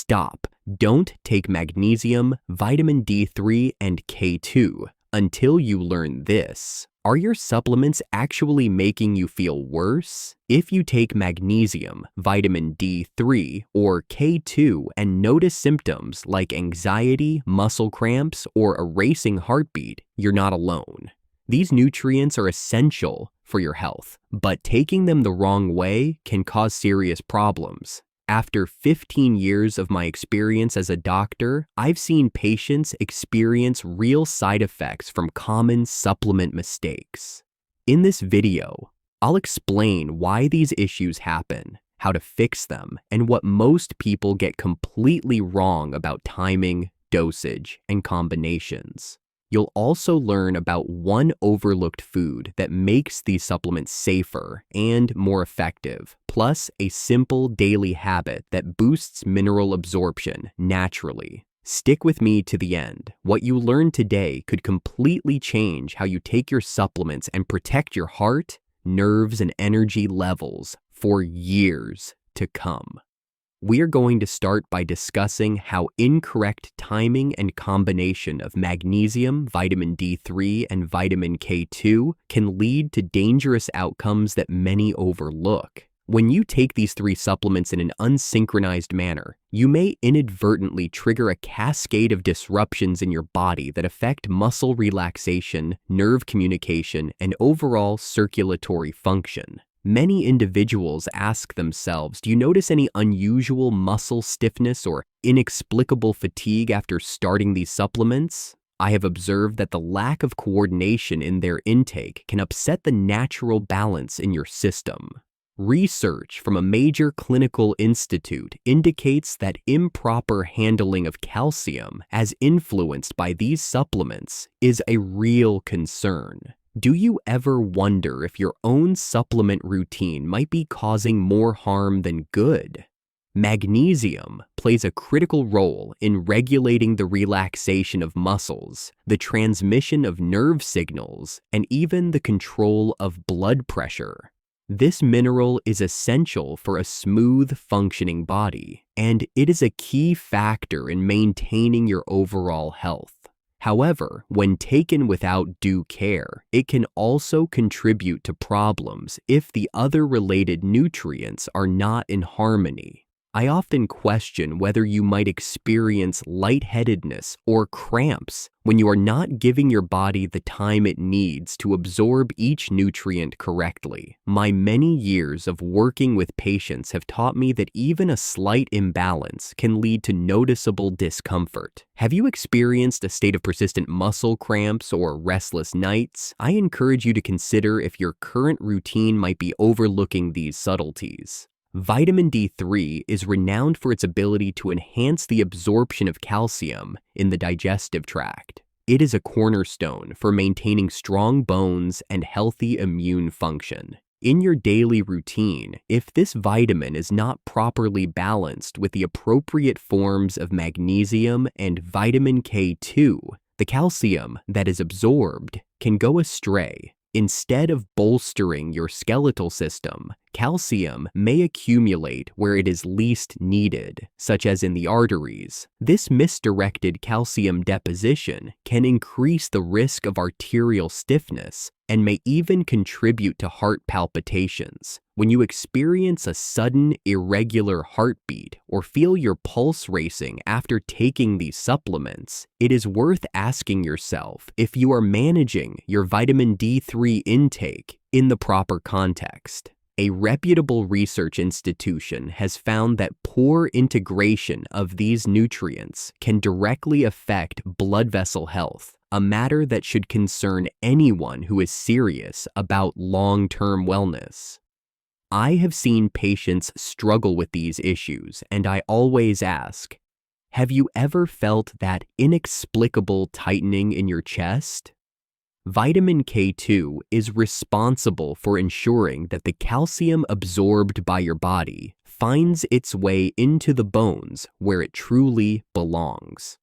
stop. Don't take magnesium, vitamin D3, and K2 until you learn this. Are your supplements actually making you feel worse? If you take magnesium, vitamin D3, or K2 and notice symptoms like anxiety, muscle cramps, or a racing heartbeat, you're not alone. These nutrients are essential for your health, but taking them the wrong way can cause serious problems. After 15 years of my experience as a doctor, I've seen patients experience real side effects from common supplement mistakes. In this video, I'll explain why these issues happen, how to fix them, and what most people get completely wrong about timing, dosage, and combinations. You'll also learn about one overlooked food that makes these supplements safer and more effective, plus a simple daily habit that boosts mineral absorption naturally. Stick with me to the end. What you learn today could completely change how you take your supplements and protect your heart, nerves, and energy levels for years to come. We are going to start by discussing how incorrect timing and combination of magnesium, vitamin D3, and vitamin K2 can lead to dangerous outcomes that many overlook. When you take these three supplements in an unsynchronized manner, you may inadvertently trigger a cascade of disruptions in your body that affect muscle relaxation, nerve communication, and overall circulatory function. Many individuals ask themselves, do you notice any unusual muscle stiffness or inexplicable fatigue after starting these supplements? I have observed that the lack of coordination in their intake can upset the natural balance in your system. Research from a major clinical institute indicates that improper handling of calcium as influenced by these supplements is a real concern. Do you ever wonder if your own supplement routine might be causing more harm than good? Magnesium plays a critical role in regulating the relaxation of muscles, the transmission of nerve signals, and even the control of blood pressure. This mineral is essential for a smooth functioning body, and it is a key factor in maintaining your overall health. However, when taken without due care, it can also contribute to problems if the other related nutrients are not in harmony. I often question whether you might experience lightheadedness or cramps when you are not giving your body the time it needs to absorb each nutrient correctly. My many years of working with patients have taught me that even a slight imbalance can lead to noticeable discomfort. Have you experienced a state of persistent muscle cramps or restless nights? I encourage you to consider if your current routine might be overlooking these subtleties. Vitamin D3 is renowned for its ability to enhance the absorption of calcium in the digestive tract. It is a cornerstone for maintaining strong bones and healthy immune function. In your daily routine, if this vitamin is not properly balanced with the appropriate forms of magnesium and vitamin K2, the calcium that is absorbed can go astray. Instead of bolstering your skeletal system, calcium may accumulate where it is least needed, such as in the arteries. This misdirected calcium deposition can increase the risk of arterial stiffness and may even contribute to heart palpitations. When you experience a sudden, irregular heartbeat or feel your pulse racing after taking these supplements, it is worth asking yourself if you are managing your vitamin D3 intake in the proper context. A reputable research institution has found that poor integration of these nutrients can directly affect blood vessel health, a matter that should concern anyone who is serious about long-term wellness. I have seen patients struggle with these issues, and I always ask, have you ever felt that inexplicable tightening in your chest? Vitamin K2 is responsible for ensuring that the calcium absorbed by your body finds its way into the bones where it truly belongs.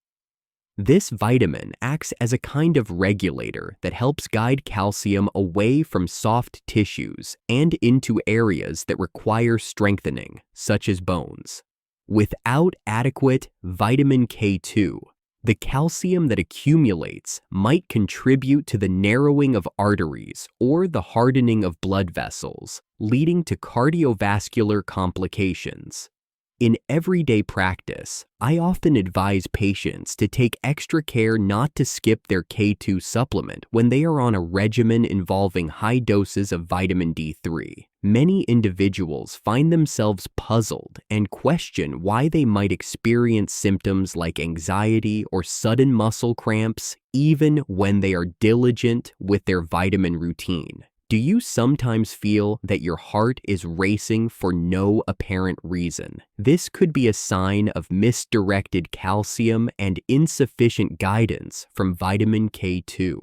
This vitamin acts as a kind of regulator that helps guide calcium away from soft tissues and into areas that require strengthening, such as bones. Without adequate vitamin K2, the calcium that accumulates might contribute to the narrowing of arteries or the hardening of blood vessels, leading to cardiovascular complications. In everyday practice, I often advise patients to take extra care not to skip their K2 supplement when they are on a regimen involving high doses of vitamin D3. Many individuals find themselves puzzled and question why they might experience symptoms like anxiety or sudden muscle cramps even when they are diligent with their vitamin routine. Do you sometimes feel that your heart is racing for no apparent reason? This could be a sign of misdirected calcium and insufficient guidance from vitamin K2.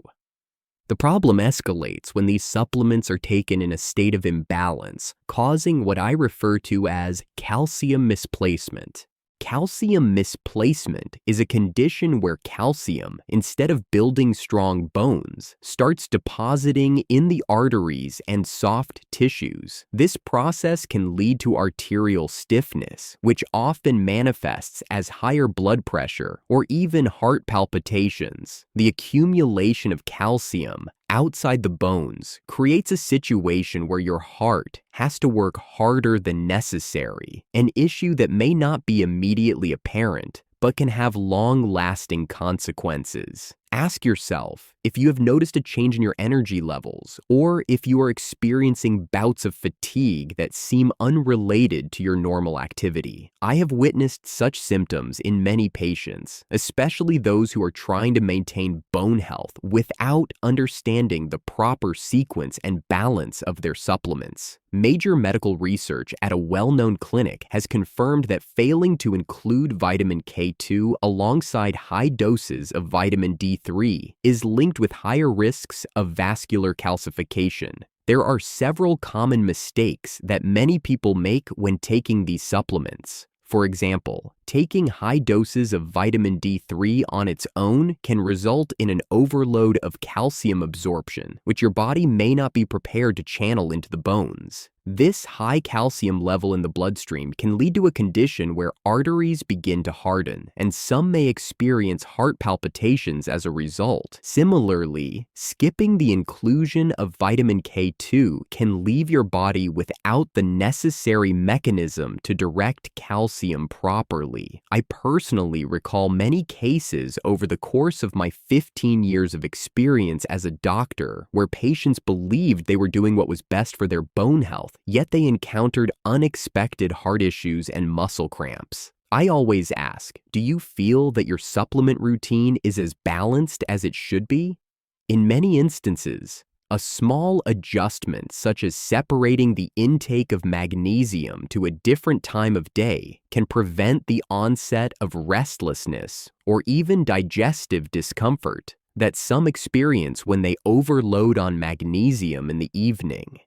The problem escalates when these supplements are taken in a state of imbalance, causing what I refer to as calcium misplacement. Calcium misplacement is a condition where calcium, instead of building strong bones, starts depositing in the arteries and soft tissues. This process can lead to arterial stiffness, which often manifests as higher blood pressure or even heart palpitations. The accumulation of calcium outside the bones creates a situation where your heart has to work harder than necessary, an issue that may not be immediately apparent, but can have long-lasting consequences. Ask yourself if you have noticed a change in your energy levels, or if you are experiencing bouts of fatigue that seem unrelated to your normal activity. I have witnessed such symptoms in many patients, especially those who are trying to maintain bone health without understanding the proper sequence and balance of their supplements. Major medical research at a well-known clinic has confirmed that failing to include vitamin K2 alongside high doses of vitamin D3 is linked with higher risks of vascular calcification. There are several common mistakes that many people make when taking these supplements. For example, taking high doses of vitamin D3 on its own can result in an overload of calcium absorption, which your body may not be prepared to channel into the bones. This high calcium level in the bloodstream can lead to a condition where arteries begin to harden, and some may experience heart palpitations as a result. Similarly, skipping the inclusion of vitamin K2 can leave your body without the necessary mechanism to direct calcium properly. I personally recall many cases over the course of my 15 years of experience as a doctor where patients believed they were doing what was best for their bone health, yet they encountered unexpected heart issues and muscle cramps. I always ask, do you feel that your supplement routine is as balanced as it should be? In many instances, a small adjustment such as separating the intake of magnesium to a different time of day can prevent the onset of restlessness or even digestive discomfort that some experience when they overload on magnesium in the evening.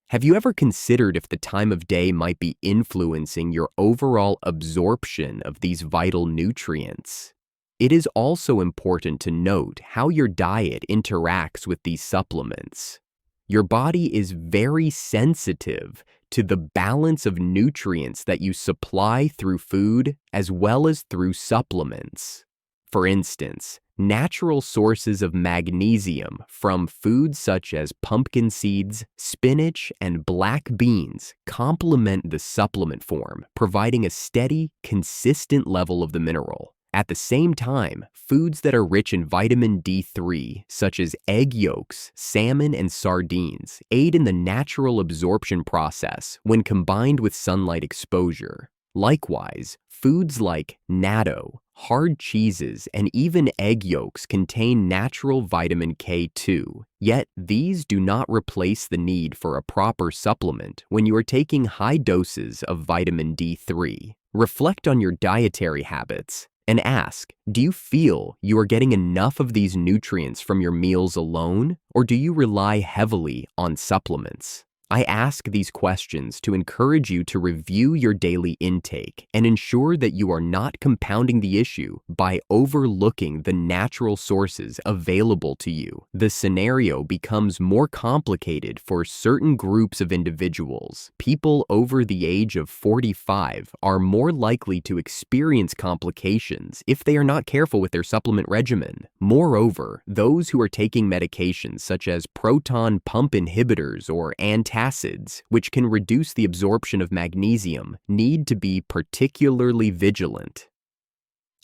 Have you ever considered if the time of day might be influencing your overall absorption of these vital nutrients? It is also important to note how your diet interacts with these supplements. Your body is very sensitive to the balance of nutrients that you supply through food as well as through supplements. For instance, natural sources of magnesium from foods such as pumpkin seeds, spinach, and black beans complement the supplement form, providing a steady, consistent level of the mineral. At the same time, foods that are rich in vitamin D3, such as egg yolks, salmon, and sardines, aid in the natural absorption process when combined with sunlight exposure. Likewise, foods like natto, hard cheeses, and even egg yolks contain natural vitamin K2, yet these do not replace the need for a proper supplement when you are taking high doses of vitamin D3. Reflect on your dietary habits and ask, do you feel you are getting enough of these nutrients from your meals alone, or do you rely heavily on supplements? I ask these questions to encourage you to review your daily intake and ensure that you are not compounding the issue by overlooking the natural sources available to you. The scenario becomes more complicated for certain groups of individuals. People over the age of 45 are more likely to experience complications if they are not careful with their supplement regimen. Moreover, those who are taking medications such as proton pump inhibitors or antacids, which can reduce the absorption of magnesium, need to be particularly vigilant.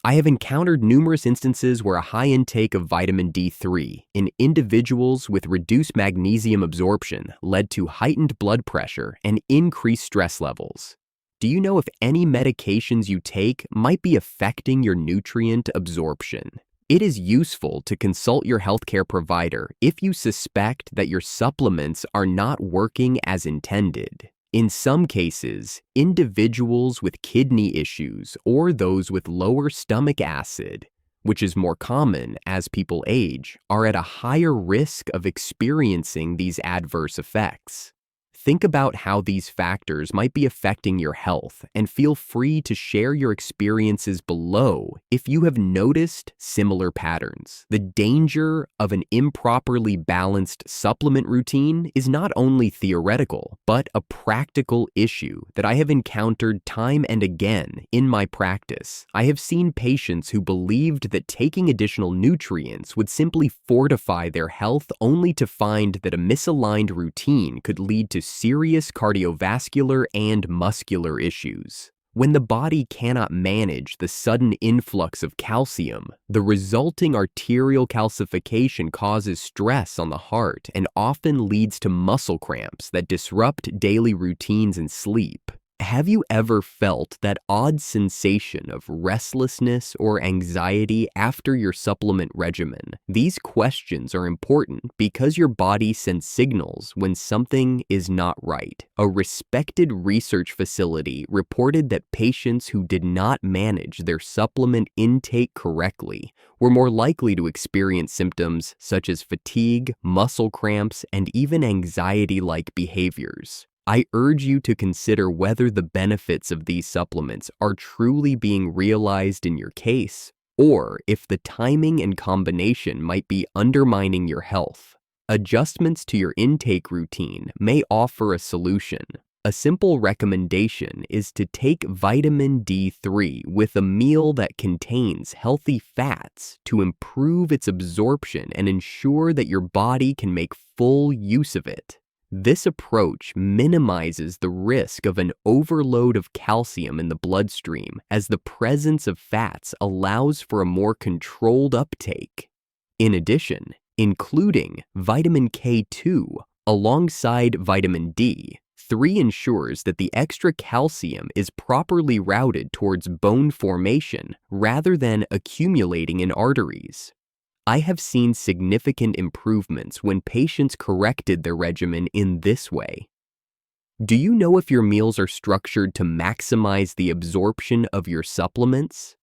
I have encountered numerous instances where a high intake of vitamin D3 in individuals with reduced magnesium absorption led to heightened blood pressure and increased stress levels. Do you know if any medications you take might be affecting your nutrient absorption? It is useful to consult your healthcare provider if you suspect that your supplements are not working as intended. In some cases, individuals with kidney issues or those with lower stomach acid, which is more common as people age, are at a higher risk of experiencing these adverse effects. Think about how these factors might be affecting your health and feel free to share your experiences below if you have noticed similar patterns. The danger of an improperly balanced supplement routine is not only theoretical, but a practical issue that I have encountered time and again in my practice. I have seen patients who believed that taking additional nutrients would simply fortify their health only to find that a misaligned routine could lead to serious cardiovascular and muscular issues. When the body cannot manage the sudden influx of calcium, the resulting arterial calcification causes stress on the heart and often leads to muscle cramps that disrupt daily routines and sleep. Have you ever felt that odd sensation of restlessness or anxiety after your supplement regimen? These questions are important because your body sends signals when something is not right. A respected research facility reported that patients who did not manage their supplement intake correctly were more likely to experience symptoms such as fatigue, muscle cramps, and even anxiety-like behaviors. I urge you to consider whether the benefits of these supplements are truly being realized in your case, or if the timing and combination might be undermining your health. Adjustments to your intake routine may offer a solution. A simple recommendation is to take vitamin D3 with a meal that contains healthy fats to improve its absorption and ensure that your body can make full use of it. This approach minimizes the risk of an overload of calcium in the bloodstream, as the presence of fats allows for a more controlled uptake. In addition, including vitamin K2 alongside vitamin D3 ensures that the extra calcium is properly routed towards bone formation rather than accumulating in arteries. I have seen significant improvements when patients corrected their regimen in this way. Do you know if your meals are structured to maximize the absorption of your supplements?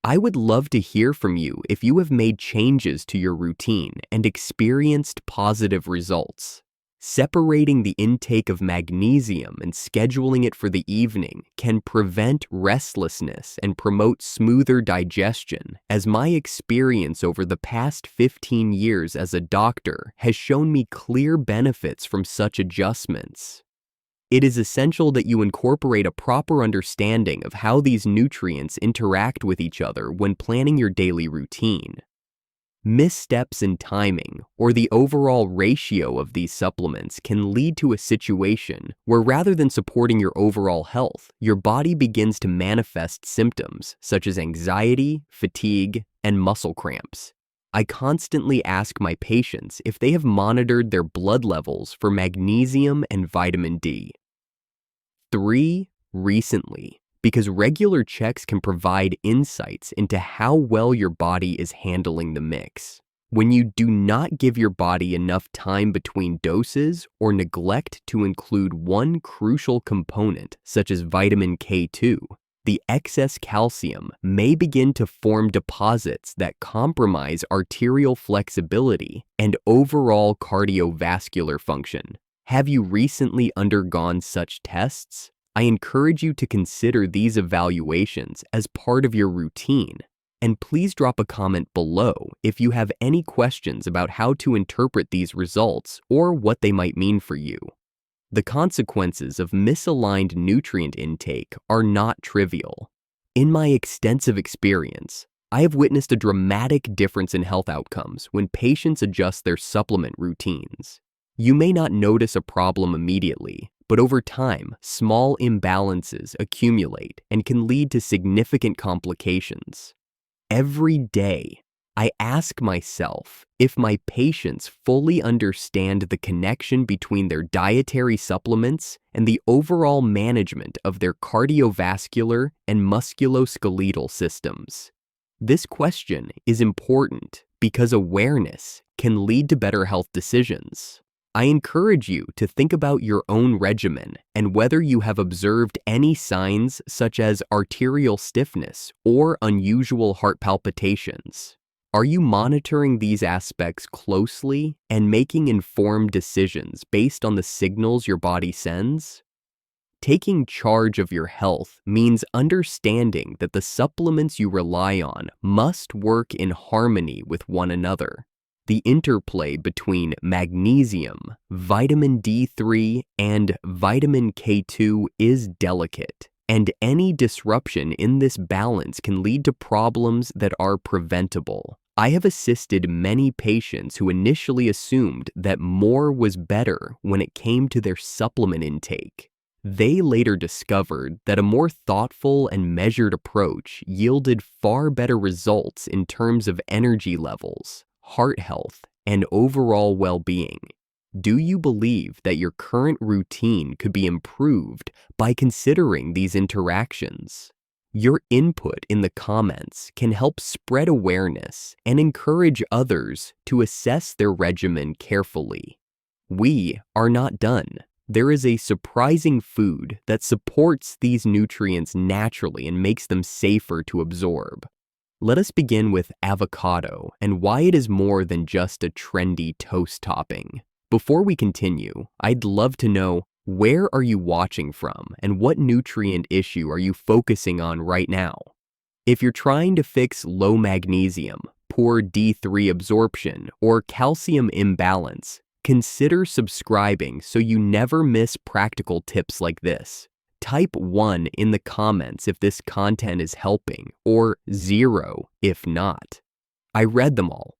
I would love to hear from you if you have made changes to your routine and experienced positive results. Separating the intake of magnesium and scheduling it for the evening can prevent restlessness and promote smoother digestion, as my experience over the past 15 years as a doctor has shown me clear benefits from such adjustments. It is essential that you incorporate a proper understanding of how these nutrients interact with each other when planning your daily routine. Missteps in timing or the overall ratio of these supplements can lead to a situation where, rather than supporting your overall health, your body begins to manifest symptoms such as anxiety, fatigue, and muscle cramps. I constantly ask my patients if they have monitored their blood levels for magnesium and vitamin D3 recently, because regular checks can provide insights into how well your body is handling the mix. When you do not give your body enough time between doses or neglect to include one crucial component, such as vitamin K2, the excess calcium may begin to form deposits that compromise arterial flexibility and overall cardiovascular function. Have you recently undergone such tests? I encourage you to consider these evaluations as part of your routine. And please drop a comment below if you have any questions about how to interpret these results or what they might mean for you. The consequences of misaligned nutrient intake are not trivial. In my extensive experience, I have witnessed a dramatic difference in health outcomes when patients adjust their supplement routines. You may not notice a problem immediately, but over time, small imbalances accumulate and can lead to significant complications. Every day, I ask myself if my patients fully understand the connection between their dietary supplements and the overall management of their cardiovascular and musculoskeletal systems. This question is important because awareness can lead to better health decisions. I encourage you to think about your own regimen and whether you have observed any signs such as arterial stiffness or unusual heart palpitations. Are you monitoring these aspects closely and making informed decisions based on the signals your body sends? Taking charge of your health means understanding that the supplements you rely on must work in harmony with one another. The interplay between magnesium, vitamin D3, and vitamin K2 is delicate, and any disruption in this balance can lead to problems that are preventable. I have assisted many patients who initially assumed that more was better when it came to their supplement intake. They later discovered that a more thoughtful and measured approach yielded far better results in terms of energy levels, heart health, and overall well-being. Do you believe that your current routine could be improved by considering these interactions? Your input in the comments can help spread awareness and encourage others to assess their regimen carefully. We are not done. There is a surprising food that supports these nutrients naturally and makes them safer to absorb. Let us begin with avocado and why it is more than just a trendy toast topping. Before we continue, I'd love to know, where are you watching from and what nutrient issue are you focusing on right now? If you're trying to fix low magnesium, poor D3 absorption, or calcium imbalance, consider subscribing so you never miss practical tips like this. Type 1 in the comments if this content is helping, or 0 if not. I read them all.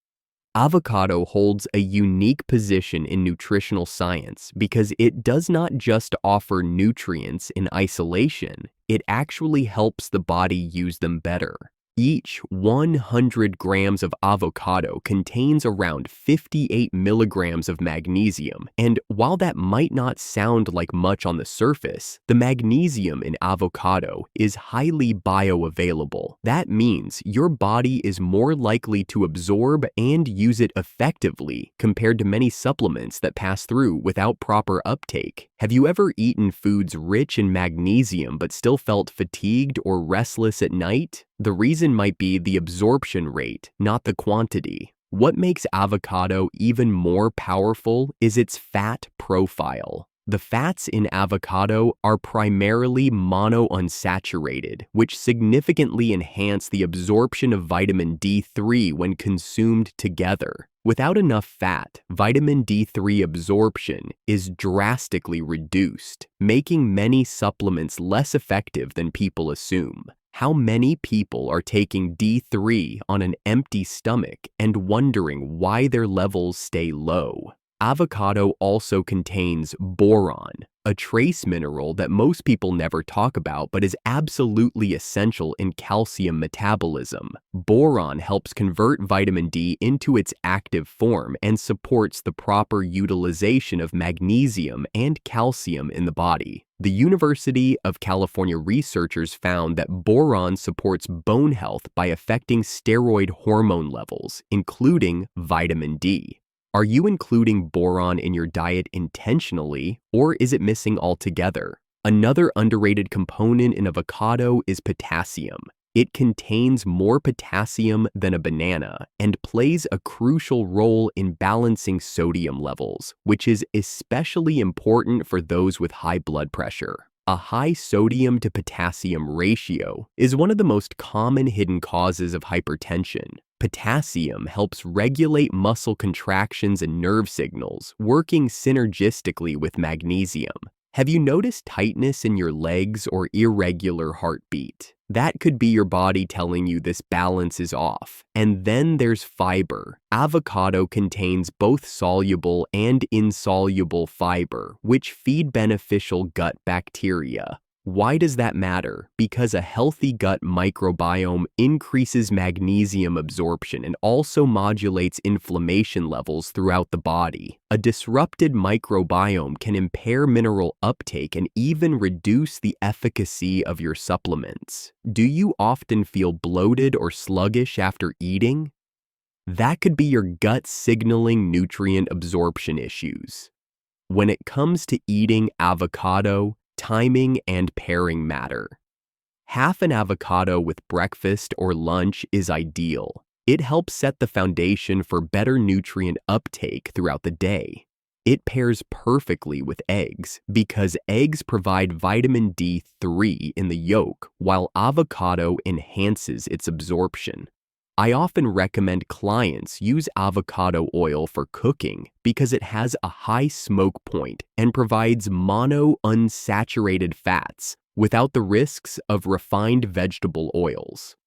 Avocado holds a unique position in nutritional science because it does not just offer nutrients in isolation, it actually helps the body use them better. Each 100 grams of avocado contains around 58 milligrams of magnesium, and while that might not sound like much on the surface, the magnesium in avocado is highly bioavailable. That means your body is more likely to absorb and use it effectively compared to many supplements that pass through without proper uptake. Have you ever eaten foods rich in magnesium but still felt fatigued or restless at night? The reason might be the absorption rate, not the quantity. What makes avocado even more powerful is its fat profile. The fats in avocado are primarily monounsaturated, which significantly enhance the absorption of vitamin D3 when consumed together. Without enough fat, vitamin D3 absorption is drastically reduced, making many supplements less effective than people assume. How many people are taking D3 on an empty stomach and wondering why their levels stay low? Avocado also contains boron, a trace mineral that most people never talk about but is absolutely essential in calcium metabolism. Boron helps convert vitamin D into its active form and supports the proper utilization of magnesium and calcium in the body. The University of California researchers found that boron supports bone health by affecting steroid hormone levels, including vitamin D. Are you including boron in your diet intentionally, or is it missing altogether? Another underrated component in avocado is potassium. It contains more potassium than a banana and plays a crucial role in balancing sodium levels, which is especially important for those with high blood pressure. A high sodium to potassium ratio is one of the most common hidden causes of hypertension. Potassium helps regulate muscle contractions and nerve signals, working synergistically with magnesium. Have you noticed tightness in your legs or irregular heartbeat? That could be your body telling you this balance is off. And then there's fiber. Avocado contains both soluble and insoluble fiber, which feed beneficial gut bacteria. Why does that matter? Because a healthy gut microbiome increases magnesium absorption and also modulates inflammation levels throughout the body. A disrupted microbiome can impair mineral uptake and even reduce the efficacy of your supplements. Do you often feel bloated or sluggish after eating? That could be your gut signaling nutrient absorption issues. When it comes to eating avocado, timing and pairing matter. Half an avocado with breakfast or lunch is ideal. It helps set the foundation for better nutrient uptake throughout the day. It pairs perfectly with eggs because eggs provide vitamin D3 in the yolk, while avocado enhances its absorption. I often recommend clients use avocado oil for cooking because it has a high smoke point and provides monounsaturated fats without the risks of refined vegetable oils.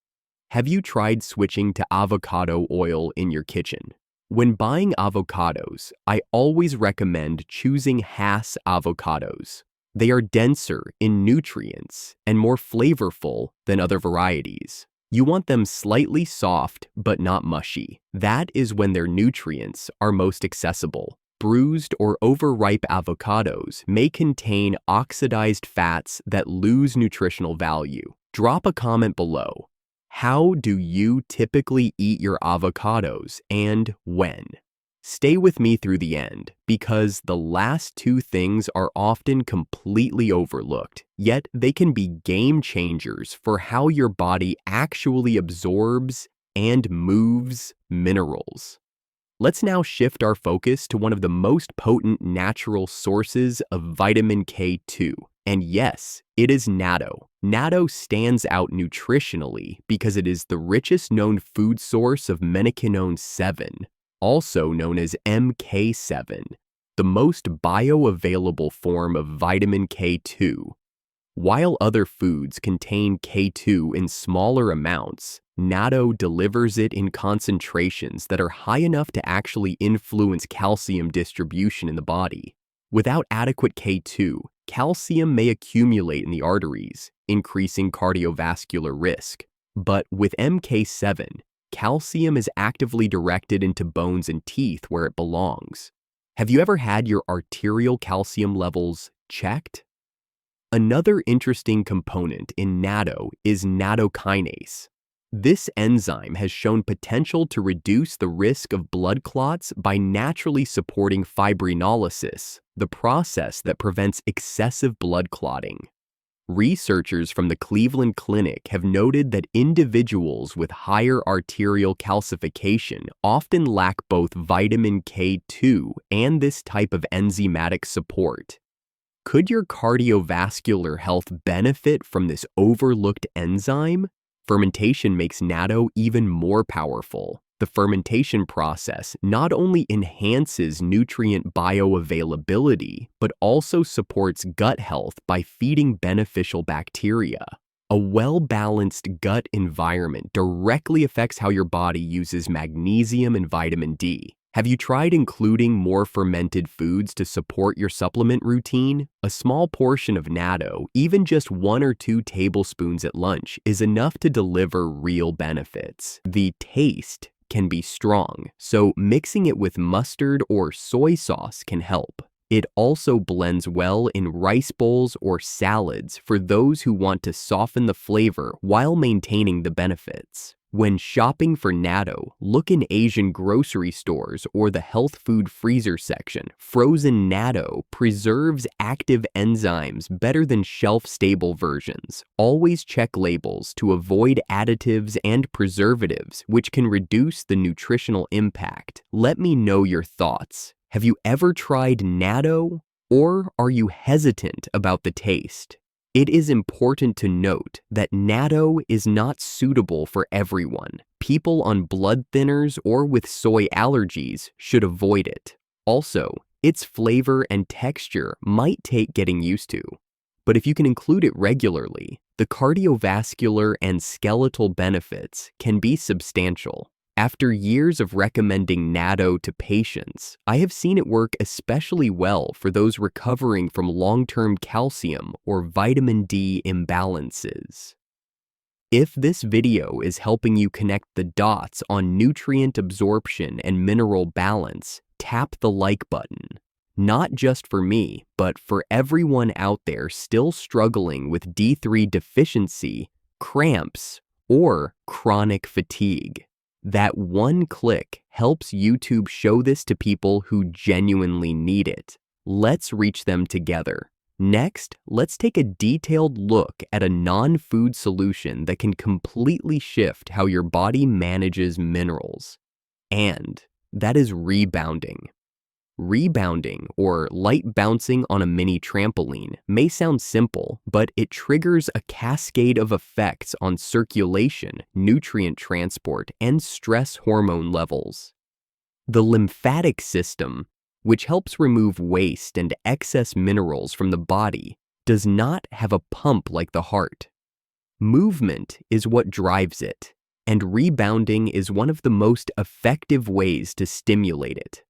Have you tried switching to avocado oil in your kitchen? When buying avocados, I always recommend choosing Hass avocados. They are denser in nutrients and more flavorful than other varieties. You want them slightly soft but not mushy. That is when their nutrients are most accessible. Bruised or overripe avocados may contain oxidized fats that lose nutritional value. Drop a comment below. How do you typically eat your avocados and when? Stay with me through the end because the last two things are often completely overlooked, yet they can be game changers for how your body actually absorbs and moves minerals. Let's now shift our focus to one of the most potent natural sources of vitamin K2. And yes, it is natto. Natto stands out nutritionally because it is the richest known food source of menaquinone 7, also known as MK7, the most bioavailable form of vitamin K2. While other foods contain K2 in smaller amounts, natto delivers it in concentrations that are high enough to actually influence calcium distribution in the body. Without adequate K2, calcium may accumulate in the arteries, increasing cardiovascular risk. But with MK7, calcium is actively directed into bones and teeth where it belongs. Have you ever had your arterial calcium levels checked? Another interesting component in natto is nattokinase. This enzyme has shown potential to reduce the risk of blood clots by naturally supporting fibrinolysis, the process that prevents excessive blood clotting. Researchers from the Cleveland Clinic have noted that individuals with higher arterial calcification often lack both vitamin K2 and this type of enzymatic support. Could your cardiovascular health benefit from this overlooked enzyme? Fermentation makes natto even more powerful. The fermentation process not only enhances nutrient bioavailability, but also supports gut health by feeding beneficial bacteria. A well-balanced gut environment directly affects how your body uses magnesium and vitamin D. Have you tried including more fermented foods to support your supplement routine? A small portion of natto, even just 1 or 2 tablespoons at lunch, is enough to deliver real benefits. The taste can be strong, so mixing it with mustard or soy sauce can help. It also blends well in rice bowls or salads for those who want to soften the flavor while maintaining the benefits. When shopping for natto, look in Asian grocery stores or the health food freezer section. Frozen natto preserves active enzymes better than shelf-stable versions. Always check labels to avoid additives and preservatives, which can reduce the nutritional impact. Let me know your thoughts. Have you ever tried natto, or are you hesitant about the taste? It is important to note that natto is not suitable for everyone. People on blood thinners or with soy allergies should avoid it. Also, its flavor and texture might take getting used to. But if you can include it regularly, the cardiovascular and skeletal benefits can be substantial. After years of recommending natto to patients, I have seen it work especially well for those recovering from long-term calcium or vitamin D imbalances. If this video is helping you connect the dots on nutrient absorption and mineral balance, tap the like button. Not just for me, but for everyone out there still struggling with D3 deficiency, cramps, or chronic fatigue. That one click helps YouTube show this to people who genuinely need it. Let's reach them together. Next, let's take a detailed look at a non-food solution that can completely shift how your body manages minerals. And that is rebounding. Rebounding, or light bouncing on a mini trampoline, may sound simple, but it triggers a cascade of effects on circulation, nutrient transport, and stress hormone levels. The lymphatic system, which helps remove waste and excess minerals from the body, does not have a pump like the heart. Movement is what drives it, and rebounding is one of the most effective ways to stimulate it.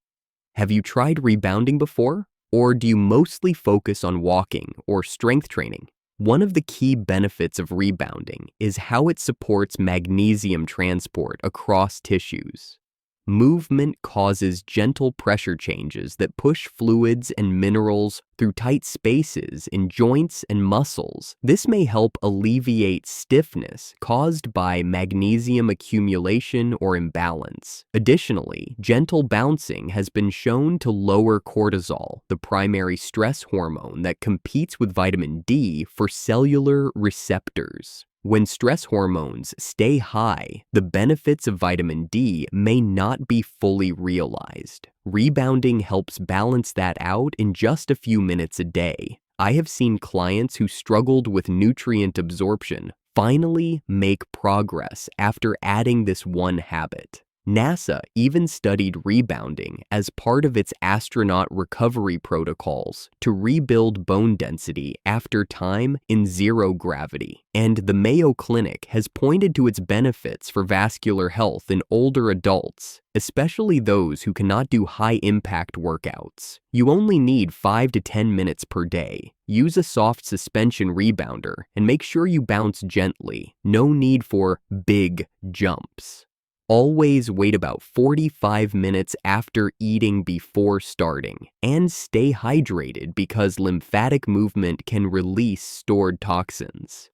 Have you tried rebounding before? Or do you mostly focus on walking or strength training? One of the key benefits of rebounding is how it supports magnesium transport across tissues. Movement causes gentle pressure changes that push fluids and minerals through tight spaces in joints and muscles. This may help alleviate stiffness caused by magnesium accumulation or imbalance. Additionally, gentle bouncing has been shown to lower cortisol, the primary stress hormone that competes with vitamin D for cellular receptors. When stress hormones stay high, the benefits of vitamin D may not be fully realized. Rebounding helps balance that out in just a few minutes a day. I have seen clients who struggled with nutrient absorption finally make progress after adding this one habit. NASA even studied rebounding as part of its astronaut recovery protocols to rebuild bone density after time in zero gravity. And the Mayo Clinic has pointed to its benefits for vascular health in older adults, especially those who cannot do high-impact workouts. You only need 5 to 10 minutes per day. Use a soft suspension rebounder and make sure you bounce gently. No need for big jumps. Always wait about 45 minutes after eating before starting, and stay hydrated because lymphatic movement can release stored toxins.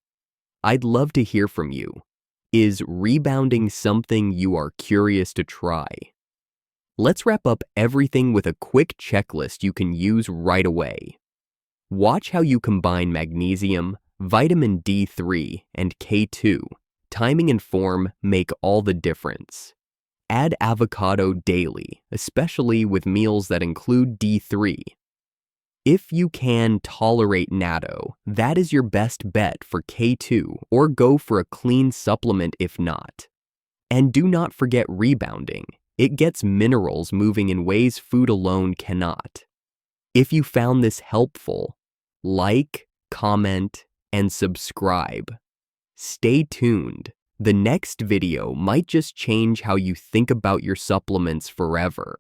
I'd love to hear from you. Is rebounding something you are curious to try? Let's wrap up everything with a quick checklist you can use right away. Watch how you combine magnesium, vitamin D3, and K2. Timing and form make all the difference. Add avocado daily, especially with meals that include D3. If you can tolerate natto, that is your best bet for K2, or go for a clean supplement if not. And do not forget rebounding. It gets minerals moving in ways food alone cannot. If you found this helpful, like, comment, and subscribe. Stay tuned. The next video might just change how you think about your supplements forever.